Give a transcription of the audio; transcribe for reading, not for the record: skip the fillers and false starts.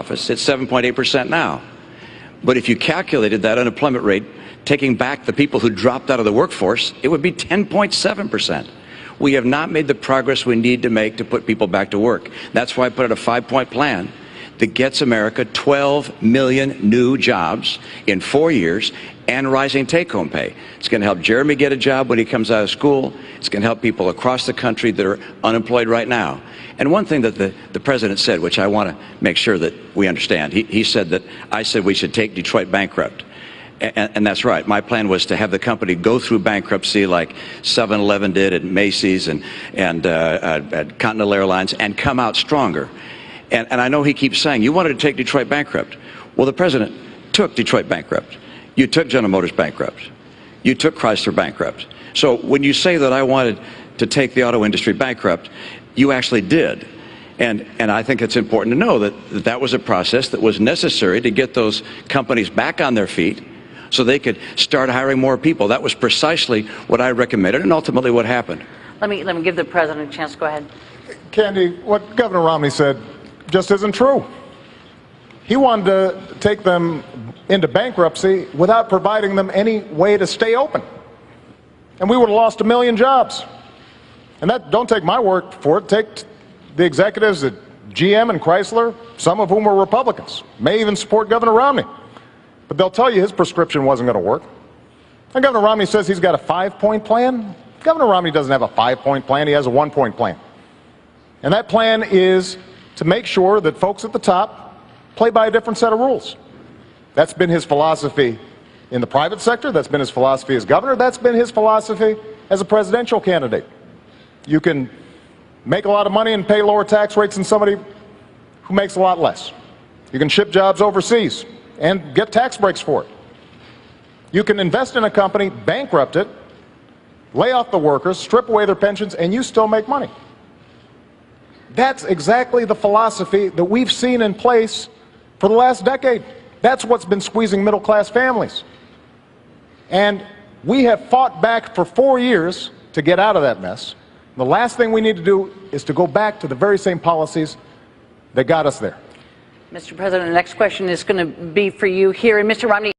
office. It's 7.8% now. But if you calculated that unemployment rate, taking back the people who dropped out of the workforce, it would be 10.7%. We have not made the progress we need to make to put people back to work. That's why I put out a 5-point plan that gets America 12 million new jobs in 4 years and rising take-home pay. It's going to help Jeremy get a job when he comes out of school. It's going to help people across the country that are unemployed right now. And one thing that the president said, which I want to make sure that we understand, he said that I said we should take Detroit bankrupt. And that's right. My plan was to have the company go through bankruptcy like 7-Eleven did at Macy's and at Continental Airlines and come out stronger. And I know he keeps saying, you wanted to take Detroit bankrupt. Well, the president took Detroit bankrupt. You took General Motors bankrupt. You took Chrysler bankrupt. So when you say that I wanted to take the auto industry bankrupt, you actually did. And I think it's important to know that that was a process that was necessary to get those companies back on their feet so they could start hiring more people. That was precisely what I recommended and ultimately what happened. Let me give the president a chance. Go ahead. Candy, what Governor Romney said just isn't true. He wanted to take them into bankruptcy without providing them any way to stay open. And we would have lost 1 million jobs. And that, don't take my word for it, take the executives at GM and Chrysler, some of whom were Republicans, may even support Governor Romney. But they'll tell you his prescription wasn't going to work. And Governor Romney says he's got a 5-point plan. Governor Romney doesn't have a 5-point plan, he has a 1-point plan. And that plan is to make sure that folks at the top play by a different set of rules. That's been his philosophy in the private sector, that's been his philosophy as governor, that's been his philosophy as a presidential candidate. You can make a lot of money and pay lower tax rates than somebody who makes a lot less. You can ship jobs overseas and get tax breaks for it. You can invest in a company, bankrupt it, lay off the workers, strip away their pensions, and you still make money. That's exactly the philosophy that we've seen in place for the last decade. That's what's been squeezing middle-class families. And we have fought back for 4 years to get out of that mess. The last thing we need to do is to go back to the very same policies that got us there. Mr. President, the next question is going to be for you here. And Mr. Romney,